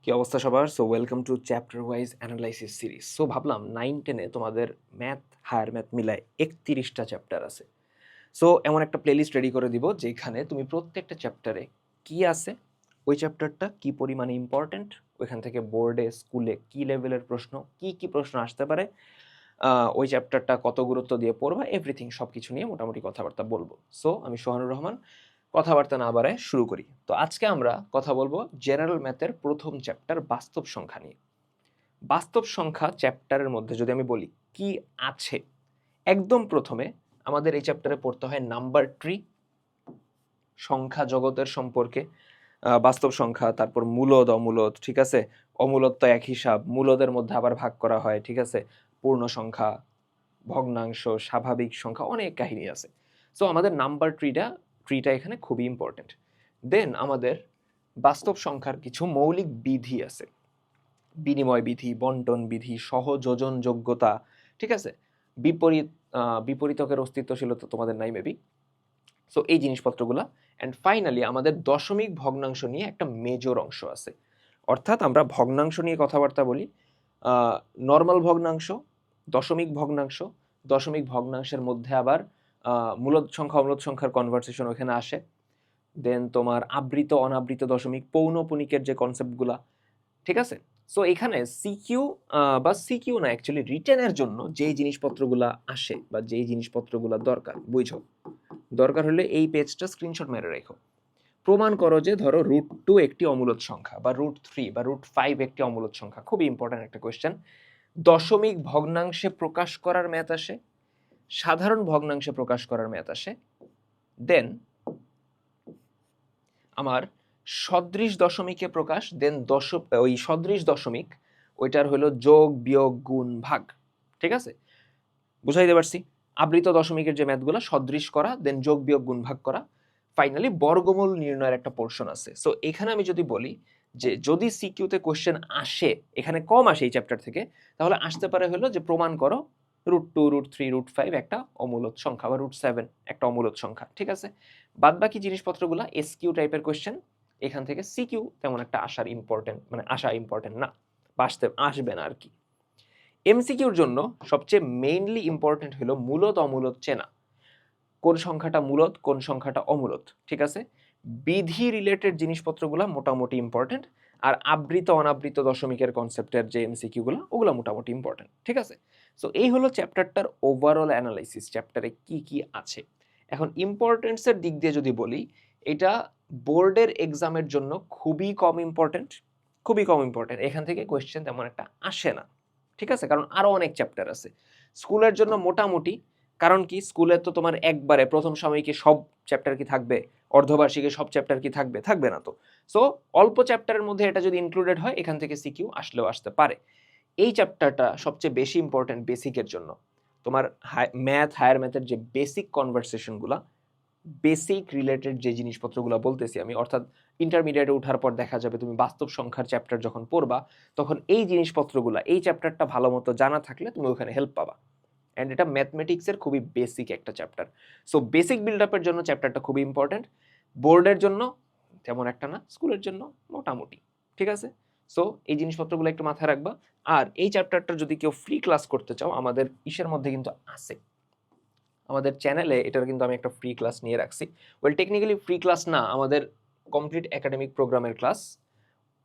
কি অবস্থা সবার? So welcome to chapter wise analysis series. So ভাবলাম 9-10 তোমাদের ম্যাথ, হায়ার ম্যাথ মিলায় 31টা চ্যাপ্টার আছে। সো এমন একটা প্লেলিস্ট রেডি করে দিব যেখানে তুমি প্রত্যেকটা চ্যাপ্টারে কি আছে, ওই চ্যাপ্টারটা কি পরিমাণে ইম্পর্ট্যান্ট, ওইখান থেকে বোর্ডে, স্কুলে কি লেভেলের প্রশ্ন, কি প্রশ্ন আসতে পারে, ওই চ্যাপ্টারটা কত গুরুত্ব দিয়ে পড়বা, এভরিথিং সব কিছু নিয়ে মোটামুটি কথাবার্তা বলবো। সো আমি সোহানুর রহমান, কথাবার্তা না বাড়ায় শুরু করি। তো আজকে আমরা কথা বলবো জেনারেল ম্যাথের প্রথম চ্যাপ্টার বাস্তব সংখ্যা নিয়ে। বাস্তব সংখ্যা চ্যাপ্টারের মধ্যে যদি আমি বলি কি আছে, একদম প্রথমে আমাদের এই চ্যাপ্টারে পড়তে হয় নাম্বার ট্রি, সংখ্যা জগতের সম্পর্কে, বাস্তব সংখ্যা, তারপর মূলদ অমূলদ, ঠিক আছে, অমূলদ তো এক হিসাব, মূলদের মধ্যে আবার ভাগ করা হয়, ঠিক আছে, পূর্ণ সংখ্যা, ভগ্নাংশ, স্বাভাবিক সংখ্যা, অনেক কাহিনী আছে। সো আমাদের নাম্বার ট্রিটা এখানে খুবই ইম্পর্টেন্ট। দেন আমাদের বাস্তব সংখ্যার কিছু মৌলিক বিধি আছে, বিনিময় বিধি, বন্টন বিধি, সহযোজন যোগ্যতা, ঠিক আছে, বিপরীতকের অস্তিত্বশীলতা তোমাদের নাই মেবি। সো এই জিনিসপত্রগুলা। অ্যান্ড ফাইনালি আমাদের দশমিক ভগ্নাংশ নিয়ে একটা মেজর অংশ আছে। অর্থাৎ আমরা ভগ্নাংশ নিয়ে কথাবার্তা বলি, নর্মাল ভগ্নাংশ, দশমিক ভগ্নাংশ, দশমিক ভগ্নাংশের মধ্যে আবার মূলদ সংখ্যা অমূলদ সংখ্যার কনভারসেশন ওখানে আসে। দেন তোমার আবৃত অনাবৃত দশমিক, পৌনঃপুনিকের যে কনসেপ্টগুলা, ঠিক আছে। সো এখানে সিকিউ বা সিকিউ না, অ্যাকচুয়ালি রিটেনের জন্য যেই জিনিসপত্রগুলা আসে বা যেই জিনিসপত্রগুলা দরকার, বুঝো, দরকার হলে এই পেজটা স্ক্রিনশট মেরে রেখো। প্রমাণ করো যে ধরো √2 একটি অমূলদ সংখ্যা, বা √3 বা √5 একটি অমূলদ সংখ্যা। খুবই ইম্পর্ট্যান্ট একটা কোয়েশ্চেন। দশমিক ভগ্নাংশে প্রকাশ করার ম্যাথ আসে, সাধারণ ভগ্নাংশে প্রকাশ করার ম্যাথ আসে। দেন আমার সদৃশ দশমিকে প্রকাশ, দেন ওই সদৃশ দশমিক ওইটার হলো যোগ বিয়োগ গুণ ভাগ, ঠিক আছে, বুঝাইতে পারছি। আবৃত দশমিকের যে ম্যাথগুলো, সদৃশ করা, দেন যোগ বিয়োগ গুণ ভাগ করা, ফাইনালি বর্গমূল নির্ণয়ের একটা পোর্শন আছে। সো এখানে আমি যদি বলি যে যদি সিকিউতে কোশ্চেন আসে, এখানে কম আসে এই চ্যাপ্টার থেকে, তাহলে আসতে পারে হলো যে প্রমাণ করো √2, √3, √5 একটা অমূলদ সংখ্যা, বা √7 একটা অমূলদ সংখ্যা, ঠিক আছে। বাদ বাকি জিনিসপত্রগুলো এসকিউ টাইপের কোশ্চেন, এখান থেকে সিকিউ তেমন একটা আসা ইম্পর্টেন্ট না, বা আসবে না আর কি। এমসিকিউর জন্য সবচেয়ে মেইনলি ইম্পর্টেন্ট হলো মূলদ অমূলদ চেনা, কোন সংখ্যাটা মূলদ কোন সংখ্যাটা অমূলদ, ঠিক আছে। বিধি রিলেটেড জিনিসপত্রগুলো মোটামুটি ইম্পর্টেন্ট, আর আবৃত অনাবৃত দশমিকের কনসেপ্টের যে এমসিকিউগুলো, ওগুলো মোটামুটি ইম্পর্টেন্ট, ঠিক আছে। সো এই হলো চ্যাপ্টারটার ওভারঅল অ্যানালাইসিস, চ্যাপ্টারে কি কি আছে। এখন ইম্পর্টেন্সের দিক দিয়ে যদি বলি, এটা বোর্ডের এক্সামের জন্য খুবই কম ইম্পর্টেন্ট, খুবই কম ইম্পর্টেন্ট। এখান থেকে কোয়েশ্চেন তেমন একটা আসে না, ঠিক আছে, কারণ আরো অনেক চ্যাপ্টার আছে। স্কুলের জন্য মোটামুটি, কারণ কি স্কুলে তো তোমার একবারে প্রথম সাময়িকে সব চ্যাপ্টার কি থাকবে, অর্ধবার্ষিকে সব চ্যাপ্টার কি থাকবে, থাকবে না তো। সো অল্প চ্যাপ্টারের মধ্যে এটা যদি ইনক্লুডেড হয়, এখান থেকে সিকিউ আসলেও আসতে পারে। এই চ্যাপ্টারটা সবচেয়ে বেশি ইম্পর্টেন্ট বেসিকের জন্য। তোমার ম্যাথ, হায়ার ম্যাথের যে বেসিক কনভারসেশনগুলা, বেসিক রিলেটেড যে জিনিসপত্রগুলো বলতেছি আমি, অর্থাৎ ইন্টারমিডিয়েটে ওঠার পর দেখা যাবে তুমি বাস্তব সংখ্যার চ্যাপ্টার যখন পড়বা, তখন এই জিনিসপত্রগুলো, এই চ্যাপ্টারটা ভালো মতো জানা থাকলে তুমি ওখানে হেল্প পাবা। অ্যান্ড এটা ম্যাথমেটিক্সের খুবই বেসিক একটা চ্যাপ্টার। সো বেসিক বিল্ড আপের জন্য চ্যাপ্টারটা খুবই ইম্পর্টেন্ট। বোর্ডের জন্য তেমন একটা না, স্কুলের জন্য মোটামুটি, ঠিক আছে। সো এই জিনিসপত্রগুলো একটু মাথায় রাখবা। আর এই চ্যাপ্টারটা যদি কেউ ফ্রি ক্লাস করতে চাও, আমাদের ইসের মধ্যে কিন্তু আছে, আমাদের চ্যানেলে এটার কিন্তু আমি একটা ফ্রি ক্লাস নিয়ে রাখছি। ওয়েল টেকনিক্যালি ফ্রি ক্লাস না, আমাদের কমপ্লিট একাডেমিক প্রোগ্রামের ক্লাস।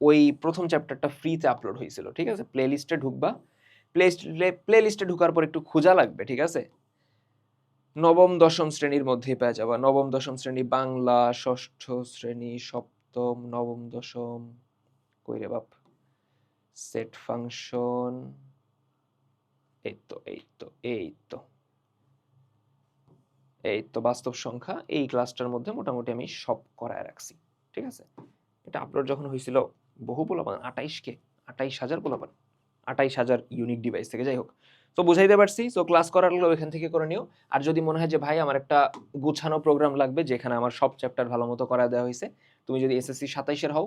ওই প্রথম চ্যাপ্টারটা ফ্রিতে আপলোড হয়েছিল, ঠিক আছে। প্লে লিস্টে ঢুকবা, প্লে লিস্টে ঢুকার পর একটু খোঁজা লাগবে, ঠিক আছে। নবম দশম শ্রেণীর মধ্যেই পেয়ে যাবা, নবম দশম শ্রেণী বাংলা, ষষ্ঠ শ্রেণী, সপ্তম, নবম দশম, কই রে বাপ, সেট ফাংশন, এই তো এই তো এই তো এই তো বাস্তব সংখ্যা, এই ক্লাসটার মধ্যে মোটামুটি আমি সব করায় রাখছি, ঠিক আছে। এটা আপলোড যখন হয়েছিল, বহু পোলাপান, 28,000 পোলাপান, 28,000 ইউনিক ডিভাইস থেকে, যাই হোক। তো বুঝাইতে পারছি। সো ক্লাস করার হলে ওইখান থেকে করে নিও। আর যদি মনে হয় যে ভাই আমার একটা গুছানো প্রোগ্রাম লাগবে যেখানে আমার সব চ্যাপ্টার ভালো মতো করা দেওয়া হয়েছে, তুমি যদি এসএসসি 27-এর হও,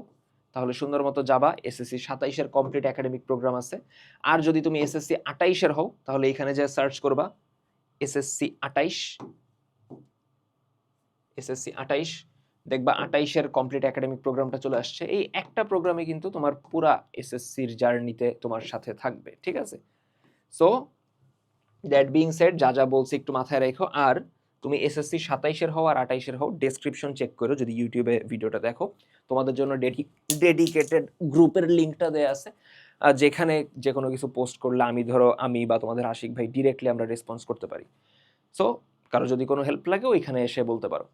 তাহলে সুন্দর মতো যাবা, এসএসসি 27-এর কমপ্লিট একাডেমিক প্রোগ্রাম আছে। আর যদি তুমি এসএসসি 28-এর হও, তাহলে এখানে যে সার্চ করবা এসএসসি 28, এসএসসি 28 দেখবা 28-এর কমপ্লিট একাডেমিক প্রোগ্রামটা চলে আসছে। এই একটা প্রোগ্রামে কিন্তু তোমার পুরা এসএসসির জার্নিতে তোমার সাথে থাকবে, ঠিক আছে? সো দ্যাট বিং সেড, যা যা বলছি একটু মাথায় রেখো। আর তুমি এসএসসি 27-এর হও আর 28-এর হও, ডেসক্রিপশন চেক করো যদি ইউটিউবে ভিডিওটা দেখো। তোমাদের জন্য ডেডিকেটেড গ্রুপের লিঙ্কটা দেয়া আছে, যেখানে যে কোনো কিছু পোস্ট করলে আমি বা তোমাদের আশিক ভাই ডিরেক্টলি আমরা রেসপন্স করতে পারি। সো কারো যদি কোনো হেল্প লাগে ওইখানে এসে বলতে পারো।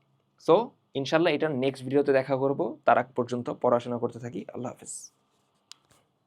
সো ইনশাল্লাহ এটা নেক্সট ভিডিওতে দেখা করব। তার আগ পর্যন্ত পড়াশোনা করতে থাকি। আল্লাহ হাফেজ।